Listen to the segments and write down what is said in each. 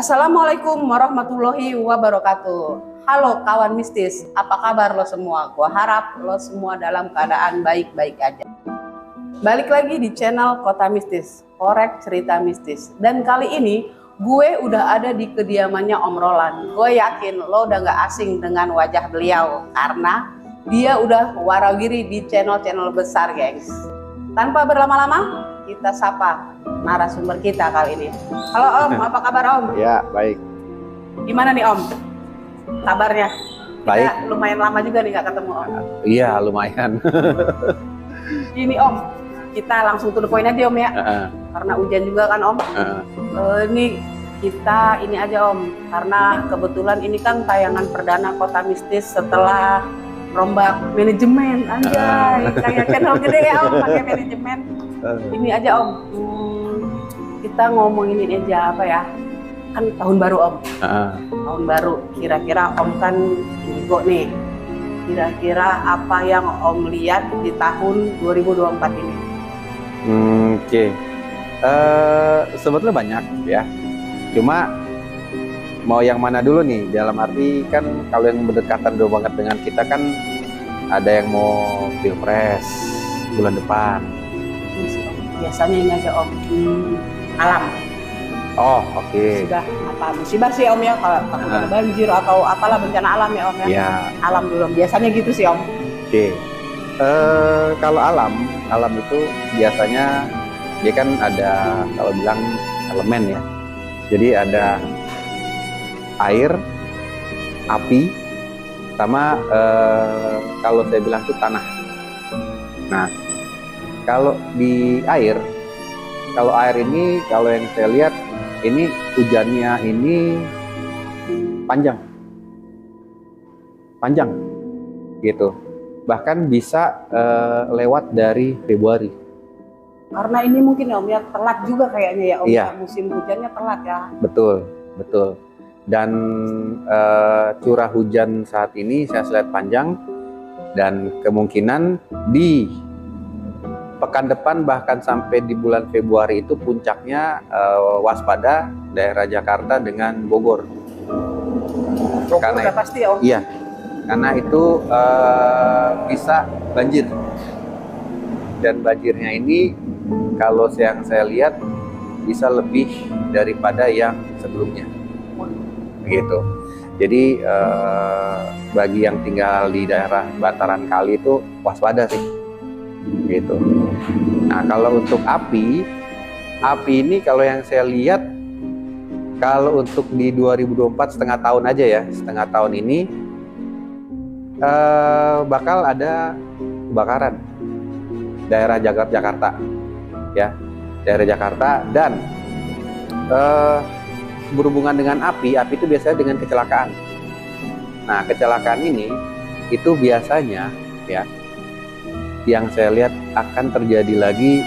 Assalamualaikum warahmatullahi wabarakatuh. Halo kawan mistis, apa kabar lo semua? Gua harap lo semua dalam keadaan baik-baik aja. Balik lagi di channel Kota Mistis, korek cerita mistis. Dan kali ini gue udah ada di kediamannya Om Roland. Gue yakin lo udah gak asing dengan wajah beliau karena dia udah warawiri di channel-channel besar, gengs. Tanpa berlama-lama, kita sapa narasumber kita kali ini. Halo Om, apa kabar Om? Ya, baik. Gimana nih Om? Kabarnya? Baik. Kita lumayan lama juga nih gak ketemu Om. Iya, lumayan. Ini Om, kita langsung to the point aja Om ya. Karena hujan juga kan Om. Ini kita ini aja Om, karena kebetulan ini kan tayangan perdana Kota Mistis setelah rombak manajemen. Anjay, kayak channel gede ya Om, pakai manajemen. Ini aja Om, kita ngomongin ini aja apa ya, kan tahun baru Om. Tahun baru, kira-kira Om kan Indigo nih, kira-kira apa yang Om lihat di tahun 2024 ini? Oke. Sebetulnya banyak ya, cuma mau yang mana dulu nih, dalam arti kan kalau yang berdekatan dulu banget dengan kita kan ada yang mau pilpres bulan depan. Biasanya ini aja Om, alam. Oh, oke. Sudah apa musibah sih Om ya, kalau ada banjir atau apalah bencana alam ya Om ya. Ya. Alam dulu, biasanya gitu sih Om. Oke. Kalau alam itu biasanya dia kan ada, kalau bilang elemen ya. Jadi ada air, api, sama kalau saya bilang itu tanah. Nah, kalau di air, kalau air ini, kalau yang saya lihat ini hujannya ini panjang gitu, bahkan bisa lewat dari Februari. Karena ini mungkin ya Om ya, telat juga kayaknya ya Om. Iya. Musim hujannya telat ya. Betul. Dan curah hujan saat ini saya lihat panjang, dan kemungkinan di pekan depan bahkan sampai di bulan Februari itu puncaknya waspada daerah Jakarta dengan Bogor. Karena udah pasti ya Om. Iya, karena itu bisa banjir, dan banjirnya ini kalau yang saya lihat bisa lebih daripada yang sebelumnya. Begitu. Jadi bagi yang tinggal di daerah bantaran kali itu waspada sih, gitu. Nah, kalau untuk api ini kalau yang saya lihat, kalau untuk di 2024 setengah tahun aja ya, setengah tahun ini bakal ada kebakaran daerah Jakarta ya, daerah Jakarta. Dan berhubungan dengan api itu biasanya dengan kecelakaan. Nah, kecelakaan ini itu biasanya ya, yang saya lihat akan terjadi lagi,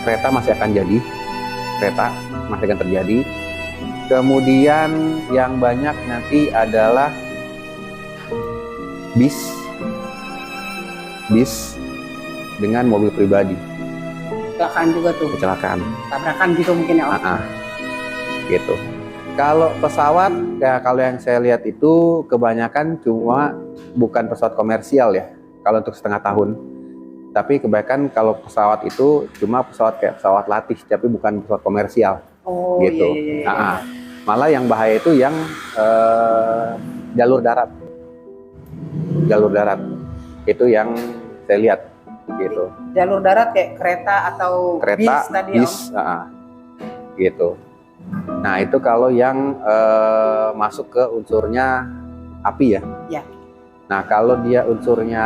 kereta masih akan terjadi. Kemudian yang banyak nanti adalah bis dengan mobil pribadi. Kecelakaan juga tuh. Tabrakan gitu mungkin ya Om. Gitu. Kalau pesawat ya, kalau yang saya lihat itu kebanyakan cuma bukan pesawat komersial ya, kalau untuk setengah tahun. Tapi kebanyakan kalau pesawat itu cuma pesawat kayak pesawat latih, tapi bukan pesawat komersial. Oh, gitu. Iya. Malah yang bahaya itu yang jalur darat itu yang saya lihat gitu. Jalur darat kayak kereta atau bis tadi Om. Gitu. Nah, itu kalau yang masuk ke unsurnya api ya. Ya. Nah, kalau dia unsurnya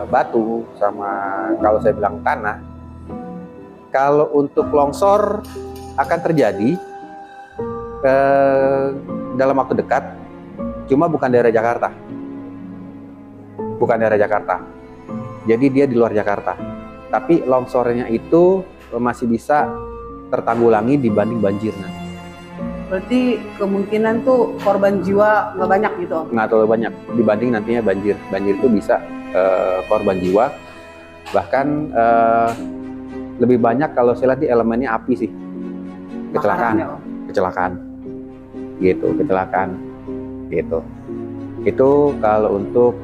batu sama kalau saya bilang tanah, kalau untuk longsor akan terjadi dalam waktu dekat, cuma bukan daerah Jakarta. Jadi dia di luar Jakarta. Tapi longsornya itu masih bisa tertanggulangi dibanding banjir nanti. Berarti kemungkinan tuh korban jiwa nggak banyak gitu Om? Nggak terlalu banyak dibanding nantinya banjir. Banjir itu bisa korban jiwa, bahkan lebih banyak kalau saya lihat di elemennya api sih. Kecelakaan. gitu, kecelakaan gitu. Itu kalau untuk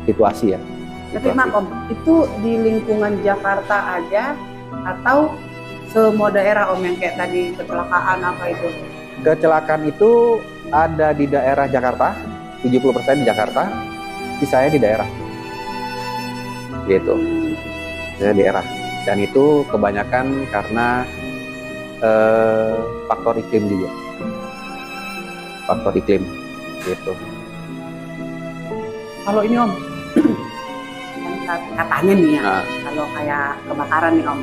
situasi ya. Tapi maaf Om, itu di lingkungan Jakarta aja atau semua daerah Om yang kayak tadi kecelakaan apa itu? Kecelakaan itu ada di daerah Jakarta, 70% di Jakarta, sisanya di daerah. Gitu. Di daerah. Dan itu kebanyakan karena faktor iklim juga. Faktor iklim gitu. Kalau ini Om, kan katanya nih ya, kalau kayak kebakaran nih Om,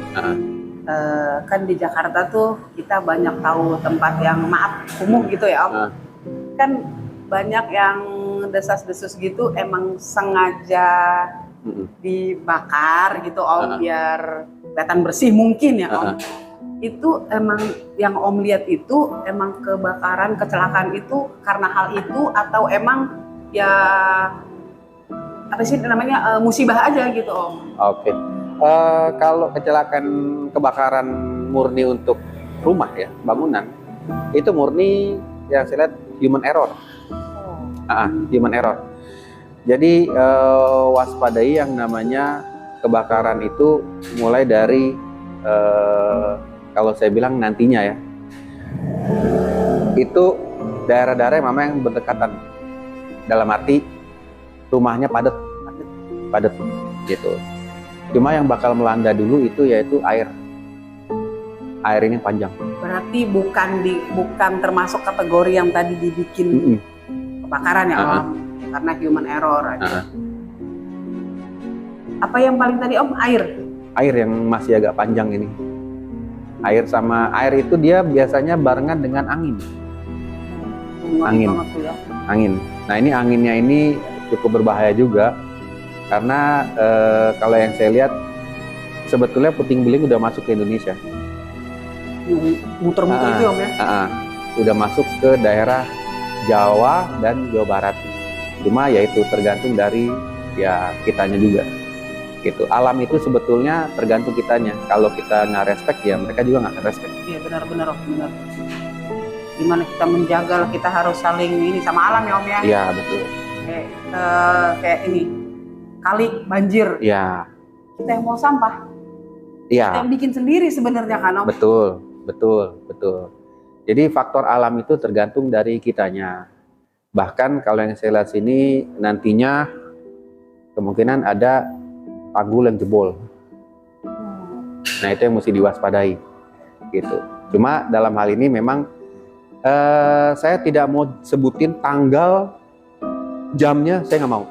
kan di Jakarta tuh kita banyak tahu tempat yang maaf kumuh gitu ya Om, kan banyak yang desas-desus gitu emang sengaja dibakar gitu Om, biar kelihatan bersih mungkin ya Om. Itu emang yang Om lihat itu emang kebakaran, kecelakaan itu karena hal itu atau emang ya apa sih namanya musibah aja gitu Om? Oke. Kalau kecelakaan kebakaran murni untuk rumah ya, bangunan, itu murni yang saya lihat human error. Human error. Jadi waspadai yang namanya kebakaran itu mulai dari kalau saya bilang nantinya ya, itu daerah-daerah memang yang berdekatan, dalam arti rumahnya padat gitu. Cuma yang bakal melanda dulu itu yaitu air ini panjang. Berarti bukan termasuk kategori yang tadi dibikin kebakaran ya Om, karena human error aja. Apa yang paling tadi Om? Air yang masih agak panjang ini. Air itu dia biasanya barengan dengan angin. Angin. Nah ini anginnya ini cukup berbahaya juga karena kalau yang saya lihat sebetulnya puting beliung udah masuk ke Indonesia. Muter-muter itu Om ya? Udah masuk ke daerah Jawa dan Jawa Barat. Cuma ya itu tergantung dari ya kitanya juga. Gitu. Alam itu sebetulnya tergantung kitanya. Kalau kita nggak respect ya mereka juga nggak akan respect. Iya benar. Gimana kita menjaga, kita harus saling ini sama alam ya Om ya. Iya betul. Kayak ini kali banjir. Iya. Kita yang mau sampah. Iya. Kita yang bikin sendiri sebenarnya kan Om. Betul. Jadi faktor alam itu tergantung dari kitanya. Bahkan kalau yang saya lihat sini nantinya kemungkinan ada tanggul yang jebol. Nah itu yang mesti diwaspadai gitu. Cuma dalam hal ini memang saya tidak mau sebutin tanggal, jamnya saya nggak mau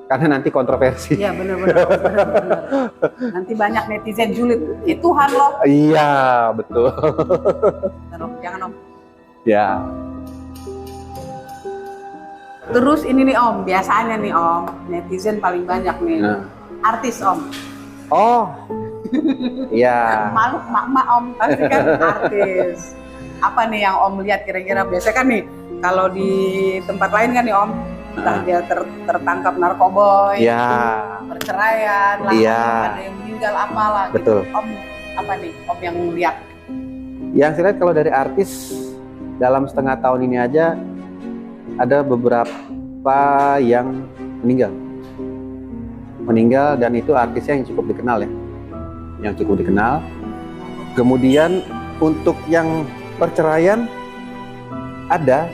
karena nanti kontroversi. Iya benar. Nanti banyak netizen julid, itu Tuhan loh. Iya betul. Jangan Om. Ya. Terus ini nih Om, biasanya nih Om, netizen paling banyak nih. Artis Om. Oh, iya. Malu mak Om, pasti kan artis. Apa nih yang Om lihat kira-kira? Biasa kan nih, kalau di tempat lain kan nih Om, entah dia tertangkap narkoboy, perceraian, lah, ada yang meninggal apalah. Betul. Gitu. Om, apa nih Om yang lihat? Yang saya lihat kalau dari artis dalam setengah tahun ini aja ada beberapa yang meninggal dan itu artisnya yang cukup dikenal. Kemudian untuk yang perceraian ada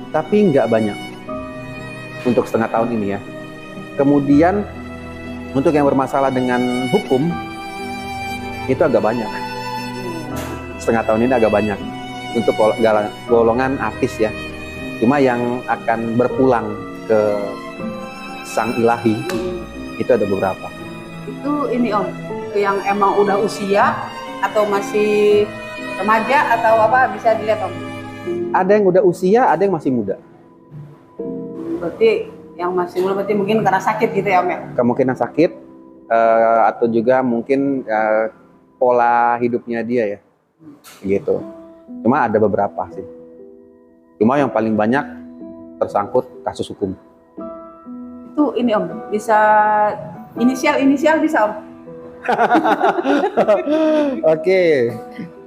tapi nggak banyak untuk setengah tahun ini ya. Kemudian untuk yang bermasalah dengan hukum itu agak banyak. Setengah tahun ini agak banyak untuk golongan artis ya. Cuma yang akan berpulang ke sang ilahi itu ada beberapa. Itu ini Om, yang emang udah usia atau masih remaja atau apa, bisa dilihat Om? Ada yang udah usia, ada yang masih muda. Berarti yang masih muda berarti mungkin karena sakit gitu ya Om ya? Kemungkinan sakit atau juga mungkin pola hidupnya dia ya, gitu. Cuma ada beberapa sih. Cuma yang paling banyak tersangkut kasus hukum. Itu ini Om, bisa inisial bisa Om? Oke.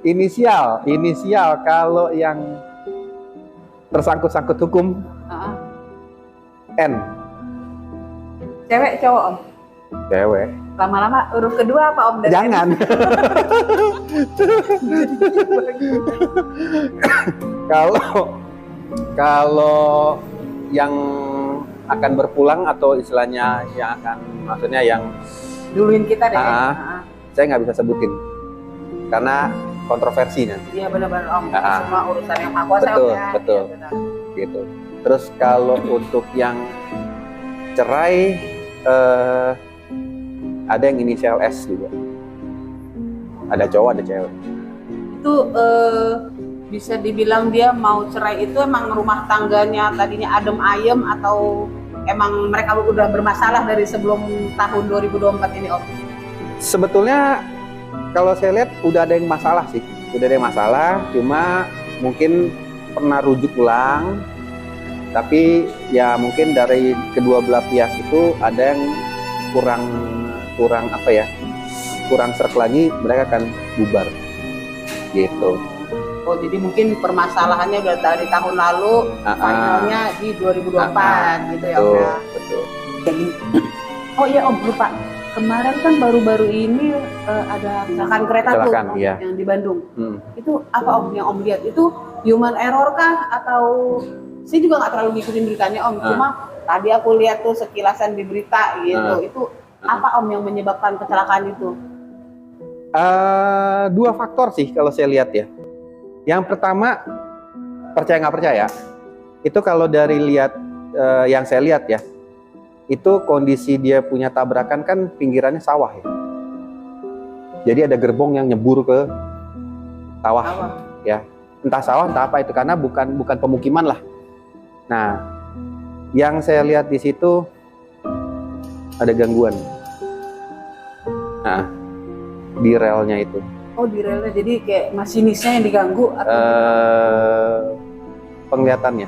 Inisial kalau yang tersangkut-sangkut hukum N. Cewek cowok Om? Cewek. Lama-lama huruf kedua apa Om? Jangan. Kalau yang akan berpulang atau istilahnya yang akan, maksudnya yang duluin kita deh. Saya nggak bisa sebutin karena kontroversi nanti. Iya benar-benar Om. Semua urusan yang Maha Kuasa. Betul, Om, ya. betul. Ya, Gitu. Terus kalau untuk yang cerai ada yang inisial S juga. Ada cowok, ada cewek. Itu bisa dibilang dia mau cerai itu emang rumah tangganya tadinya adem ayem atau emang mereka udah bermasalah dari sebelum tahun 2024 ini Om? Sebetulnya kalau saya lihat udah ada yang masalah sih. Udah ada yang masalah, cuma mungkin pernah rujuk ulang. Tapi ya mungkin dari kedua belah pihak itu ada yang kurang apa ya? Kurang serk lagi, mereka akan bubar. Gitu. Oh, jadi mungkin permasalahannya udah dari tahun lalu, finalnya di 2024 gitu ya Om ya. Betul. Oh iya Om, lupa. Kemarin kan baru-baru ini ada kecelakaan kereta tuh Iya. yang di Bandung. Itu apa Om yang Om lihat? Itu human error kah atau saya juga nggak terlalu ngikutin beritanya Om. Cuma tadi aku lihat tuh sekilasan di berita gitu. Itu apa Om yang menyebabkan kecelakaan itu? Dua faktor sih kalau saya lihat ya. Yang pertama, percaya nggak percaya, itu kalau dari lihat yang saya lihat ya, itu kondisi dia punya tabrakan kan pinggirannya sawah ya. Jadi ada gerbong yang nyebur ke sawah. Ya, entah sawah entah apa itu, karena bukan pemukiman lah. Nah, yang saya lihat di situ ada gangguan. Nah, di relnya itu. Oh, di relnya, jadi kayak masinisnya yang diganggu atau penglihatannya.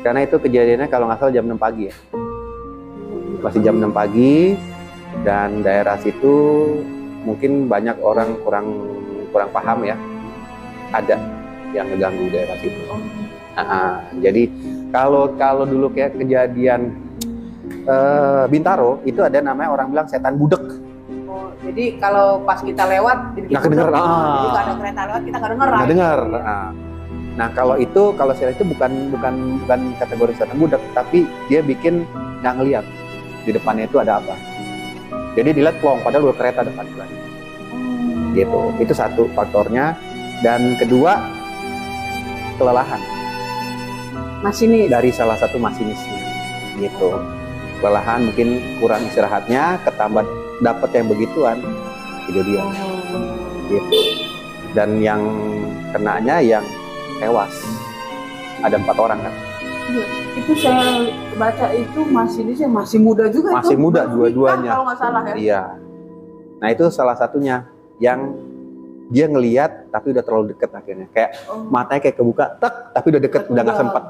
Karena itu kejadiannya kalau nggak salah jam 6 pagi ya. Masih jam 6 pagi dan daerah situ mungkin banyak orang kurang paham ya. Ada yang ngeganggu daerah situ. Jadi kalau dulu kayak kejadian Bintaro itu ada namanya orang bilang setan budek. Jadi kalau pas kita lewat, nggak kedenger. Jadi kalau ada kereta lewat kita nggak denger. Nggak dengar. Nah kalau saya itu bukan kategori setan budak, tapi dia bikin nggak ngeliat di depannya itu ada apa. Jadi dilihat plong, padahal udah kereta depan juga. Gitu. Itu satu faktornya. Dan kedua, kelelahan. Masinis. Dari salah satu masinisnya. Gitu. Kelelahan, mungkin kurang istirahatnya, ketambah dapat yang begituan, kejadian. Gitu. Dan yang kenanya yang tewas ada 4 orang kan. Itu saya baca itu masinisnya masih muda juga. Masih muda dua-duanya. Kalau nggak salah ya. Iya. Nah itu salah satunya yang dia ngelihat tapi udah terlalu deket akhirnya. Kayak matanya kayak kebuka, tapi udah deket, udah nggak sempat.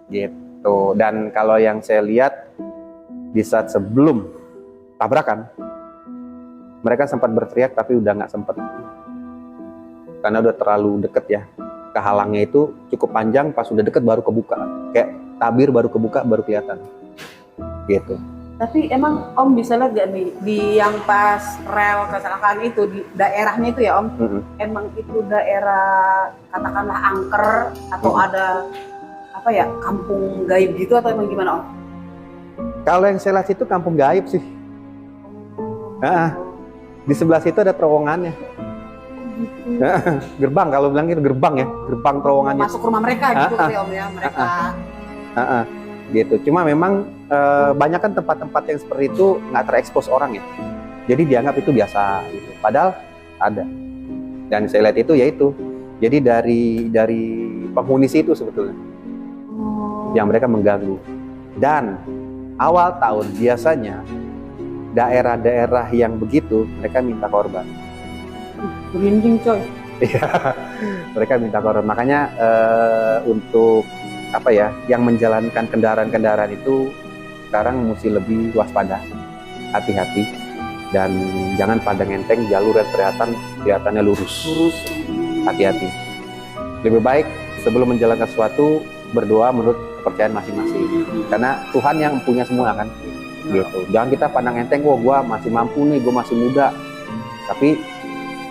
Gitu. Dan kalau yang saya lihat di saat sebelum tabrakan, mereka sempat berteriak tapi udah nggak sempat karena udah terlalu deket ya. Kehalangnya itu cukup panjang, pas udah deket baru kebuka, kayak tabir baru kebuka baru kelihatan gitu. Tapi emang Om bisa lihat gak nih di yang pas rel kecelakaan itu di daerahnya itu ya Om, emang itu daerah katakanlah angker atau ada apa ya, kampung gaib gitu atau emang gimana Om? Kalau yang saya lihat itu kampung gaib sih. Di sebelah situ ada terowongannya. Gerbang, kalau bilang itu gerbang ya, gerbang terowongannya. Masuk rumah mereka gitu ya Om ya, mereka. Gitu. Cuma memang banyak kan tempat-tempat yang seperti itu nggak terekspos orang ya. Jadi dianggap itu biasa gitu. Padahal ada. Dan saya lihat itu ya itu. Jadi dari penghuni situ sebetulnya. Yang mereka mengganggu. Dan awal tahun biasanya daerah-daerah yang begitu mereka minta korban. Berinding coy. Iya, mereka minta korban. Makanya untuk apa ya, yang menjalankan kendaraan-kendaraan itu sekarang mesti lebih waspada, hati-hati. dan jangan pandang enteng jalur yang kelihatannya lurus. Hati-hati. Lebih baik sebelum menjalankan sesuatu berdoa menurut kepercayaan masing-masing. Karena Tuhan yang punya semua kan. Gitu. Jangan kita pandang enteng, wah gua masih mampu nih, gua masih muda. Tapi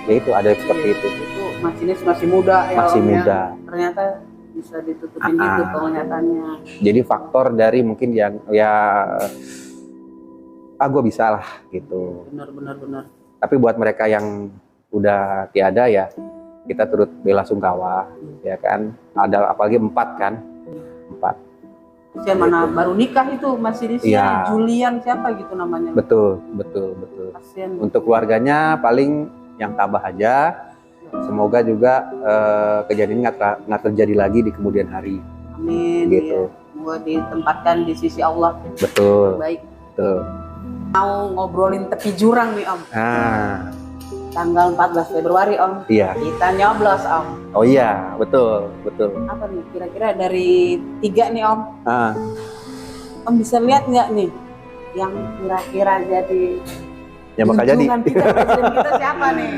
ya itu ada seperti itu. Itu masinis masih muda ya. Masih muda. Ternyata bisa ditutupin gitu penglihatannya. Jadi faktor dari mungkin yang ya gue bisa lah gitu. Benar. Tapi buat mereka yang udah tiada ya kita turut bela sungkawa ya kan. Ada apalagi 4 kan. 4. Siapa mana baru nikah itu masinisnya Iya. Julian siapa gitu namanya. Betul. Kasian. Untuk keluarganya paling yang tabah aja. Semoga juga kejadian ini nggak terjadi lagi di kemudian hari. Amin. Gitu. Ya. Semoga ditempatkan di sisi Allah. Betul. Baik. Betul. Mau ngobrolin tepi jurang nih Om. Tanggal 14 Februari Om. Iya. Kita nyoblos Om. Oh iya, betul. Apa nih kira-kira dari 3 nih Om? Ah. Om bisa lihat nggak nih yang kira-kira jadi Yang bakal jadi. junjungan kita, presiden kita siapa nih?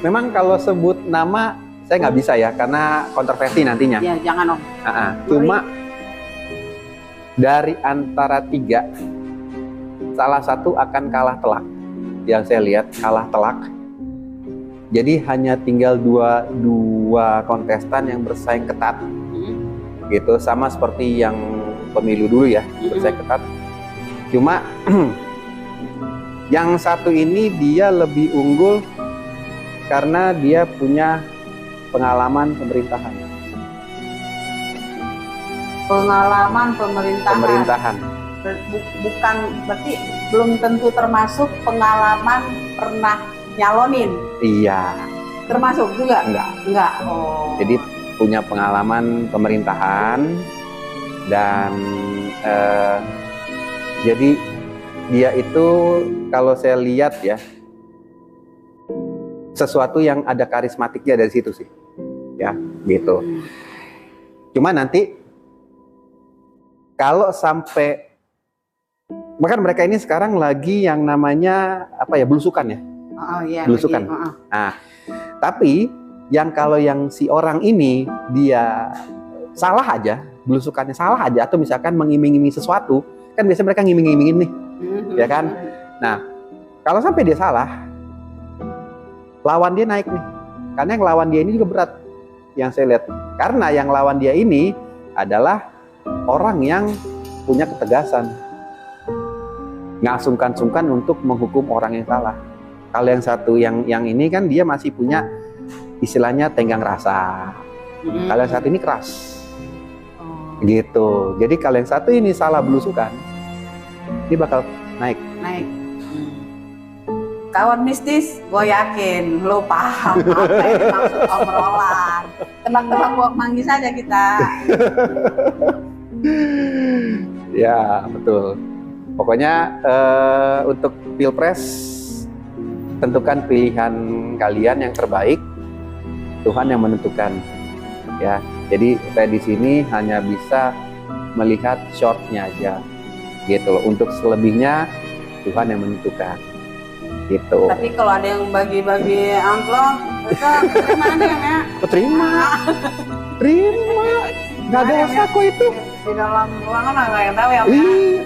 Memang kalau sebut nama saya nggak bisa ya karena kontroversi nantinya. Ya jangan Om. Cuma dari antara 3 salah satu akan kalah telak. Yang saya lihat kalah telak. Jadi hanya tinggal dua kontestan yang bersaing ketat. Gitu sama seperti yang pemilu dulu ya, bersaing ketat. Cuma yang satu ini dia lebih unggul karena dia punya pengalaman pemerintahan. Pengalaman pemerintahan. Bukan berarti belum tentu termasuk pengalaman pernah nyalonin. Iya. Termasuk juga? Enggak. Oh. Jadi punya pengalaman pemerintahan dan jadi dia itu kalau saya lihat ya sesuatu yang ada karismatiknya dari situ sih ya gitu. Cuma nanti kalau sampai bahkan mereka ini sekarang lagi yang namanya apa ya belusukan ya. Iya, belusukan. Nah, tapi kalau yang si orang ini dia salah aja, belusukannya salah aja atau misalkan mengiming-imingi sesuatu, kan biasanya mereka ngiming-ngimingin nih. Ya kan? Nah, kalau sampai dia salah, lawan dia naik nih. Karena yang lawan dia ini juga berat. Yang saya lihat. Karena yang lawan dia ini adalah orang yang punya ketegasan. Nggak sungkan-sungkan untuk menghukum orang yang salah. Kalau yang satu yang ini kan dia masih punya istilahnya tenggang rasa. Kalau yang satu ini keras. Gitu. Jadi kalau yang satu ini salah belusukan, ini bakal naik. Kawan mistis, gue yakin lo paham apa yang maksud Om Roland. Tebak-tebak buat manggis saja kita. Ya betul. Pokoknya untuk pilpres tentukan pilihan kalian yang terbaik. Tuhan yang menentukan. Ya. Jadi saya di sini hanya bisa melihat shortnya aja. Gitu loh. Untuk selebihnya Tuhan yang menentukan gitu. Tapi kalau ada yang bagi-bagi amplop itu terima nih ya. Terima nggak ada dosa kok itu Di dalam ruangan nggak yang tahu ya.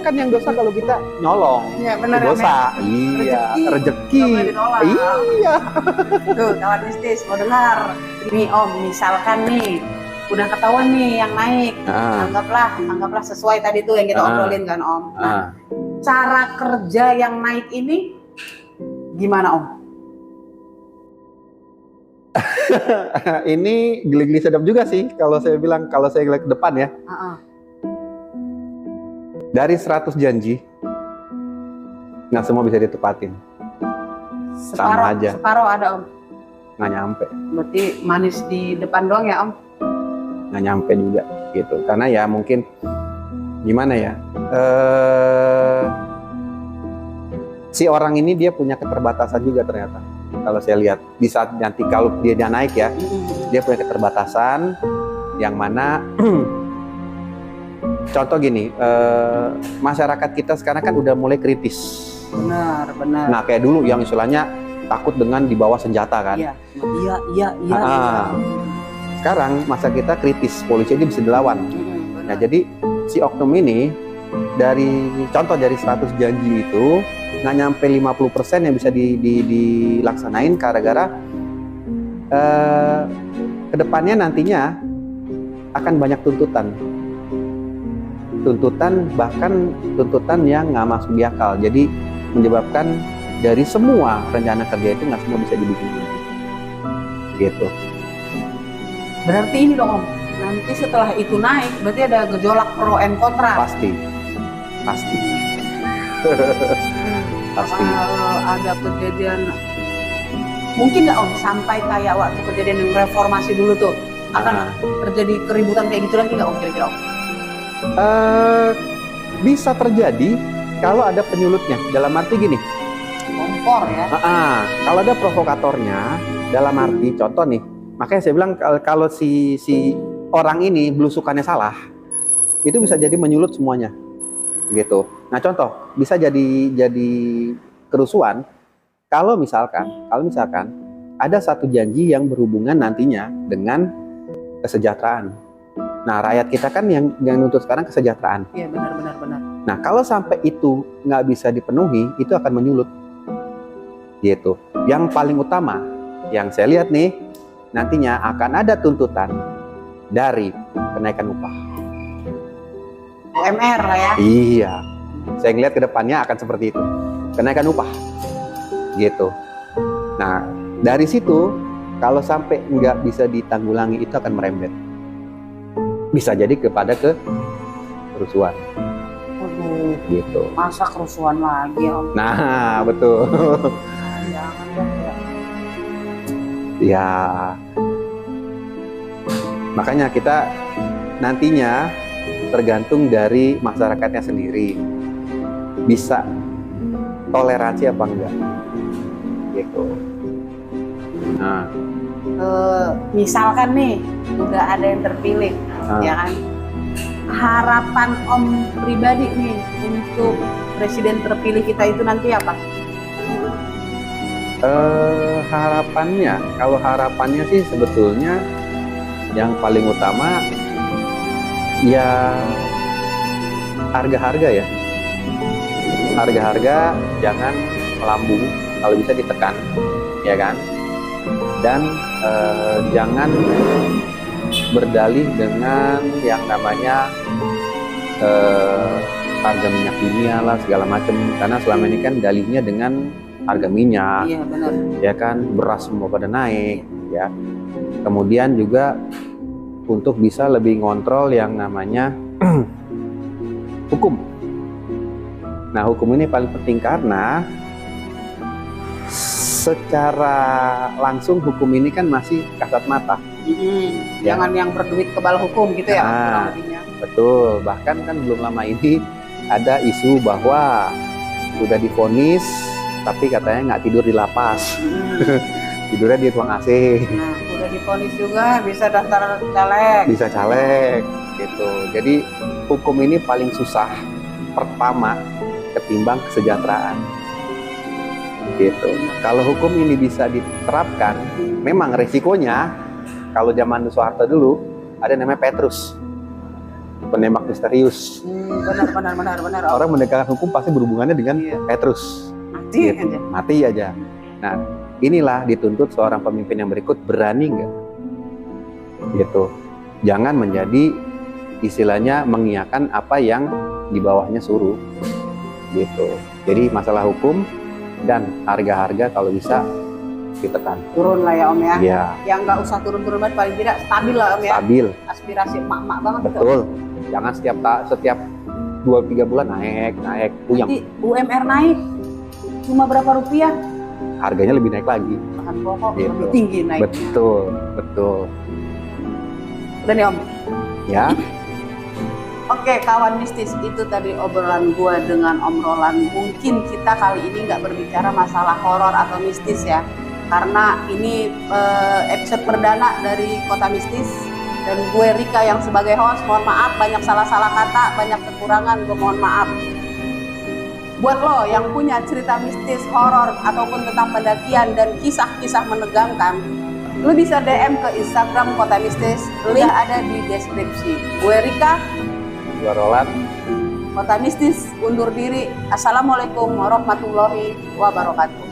kan yang dosa kalau kita nyolong. Iya benar ya. Dosa rezeki iya. Tuh kawan mistis mau dengar ini Om, misalkan nih udah ketahuan nih yang naik, anggaplah sesuai tadi tuh yang kita obrolin kan Om. Nah, cara kerja yang naik ini gimana Om? Ini geli-geli sedap juga sih kalau saya bilang, kalau saya lihat ke depan ya. Dari 100 janji nggak semua bisa ditepatin. Sama aja. Separuh ada Om. Nggak nyampe. Berarti manis di depan doang ya Om? Nggak nyampe juga gitu. Karena ya mungkin gimana ya, si orang ini dia punya keterbatasan juga ternyata. Kalau saya lihat di saat nanti kalau dia naik ya, dia punya keterbatasan yang mana contoh gini, masyarakat kita sekarang kan udah mulai kritis. Benar, benar. Nah, kayak dulu yang istilahnya takut dengan dibawa senjata kan. Iya. Sekarang masa kita kritis, polisi aja bisa dilawan. Benar. Nah, jadi si oknum ini dari 100 janji itu nggak nyampe 50% yang bisa dilaksanain gara-gara kedepannya nantinya akan banyak bahkan tuntutan yang nggak masuk di akal, jadi menyebabkan dari semua rencana kerja itu nggak semua bisa dibikin gitu. Berarti ini dong Om, nanti setelah itu naik berarti ada gejolak pro and kontra. Pasti pasti. Ada kejadian mungkin nggak Om sampai kayak waktu kejadian yang reformasi dulu tuh akan terjadi keributan kayak gitu lagi nggak Om kira-kira Om? Bisa terjadi kalau ada penyulutnya, dalam arti gini, Kompor ya. Kalau ada provokatornya, dalam arti contoh nih, makanya saya bilang kalau si orang ini belusukannya salah, itu bisa jadi menyulut semuanya gitu. Nah, contoh bisa jadi kerusuhan kalau misalkan ada satu janji yang berhubungan nantinya dengan kesejahteraan. Nah, rakyat kita kan yang nuntut sekarang kesejahteraan. Iya, benar. Nah, kalau sampai itu nggak bisa dipenuhi, itu akan menyulut. Gitu. Yang paling utama, yang saya lihat nih, nantinya akan ada tuntutan dari kenaikan upah. UMR lah ya. Iya. Saya ngelihat ke depannya akan seperti itu. Kenaikan upah. Gitu. Nah, dari situ, kalau sampai nggak bisa ditanggulangi, itu akan merembet. Bisa jadi kepada kerusuhan. Waduh, Gitu. masa kerusuhan lagi Om? Nah, betul. Jangan dong ya. Ya. Makanya kita nantinya tergantung dari masyarakatnya sendiri. Bisa toleransi apa enggak. Gitu. Nah, misalkan nih udah ada yang terpilih, ya kan? Harapan Om pribadi nih untuk presiden terpilih kita itu nanti apa? Kalau harapannya sih sebetulnya yang paling utama ya harga-harga ya. Harga-harga jangan melambung, kalau bisa ditekan, ya kan? Dan jangan berdalih dengan yang namanya harga minyak dunia lah segala macam, karena selama ini kan dalihnya dengan harga minyak. Iya, benar. Ya kan, beras semua pada naik ya. Kemudian juga untuk bisa lebih ngontrol yang namanya hukum. Nah, hukum ini paling penting karena secara langsung hukum ini kan masih kasat mata. Jangan yang berduit kebal hukum gitu ya. Betul, bahkan kan belum lama ini ada isu bahwa sudah divonis tapi katanya nggak tidur di lapas. Tidurnya di ruang AC. Nah, udah divonis juga bisa daftar caleg. Bisa caleg gitu. Jadi hukum ini paling susah pertama ketimbang kesejahteraan. Gitu. Kalau hukum ini bisa diterapkan, memang resikonya kalau zaman Soeharto dulu ada namanya Petrus, penembak misterius. Benar. Orang menegakkan hukum pasti berhubungannya dengan Petrus. Mati gitu. Mati aja. Nah, inilah dituntut seorang pemimpin yang berikut, berani nggak? Gitu. Jangan menjadi istilahnya mengiyakan apa yang di bawahnya suruh. Gitu. Jadi masalah hukum dan harga-harga kalau bisa ditekan. Turun lah ya Om ya. Iya. Yang nggak usah turun-turun banget, paling tidak stabil lah Om ya. Stabil. Aspirasi emak-emak banget. Betul. Jangan setiap 2-3 bulan naik puyeng. Nanti UMR naik cuma berapa rupiah? Harganya lebih naik lagi. Bahan pokok Gitu. lebih tinggi naiknya. Betul. Udah nih Om. Ya. Oke, kawan mistis, itu tadi obrolan gua dengan Om Roland. Mungkin kita kali ini nggak berbicara masalah horor atau mistis ya, karena ini episode perdana dari Kota Mistis. Dan gue Rika yang sebagai host, mohon maaf banyak salah-salah kata, banyak kekurangan, gue mohon maaf. Buat lo yang punya cerita mistis, horor, ataupun tentang pendakian dan kisah-kisah menegangkan, lo bisa DM ke Instagram Kota Mistis, link ada di deskripsi. Gue Rika, Gue Roland. Kota Mistis undur diri. Assalamualaikum warahmatullahi wabarakatuh.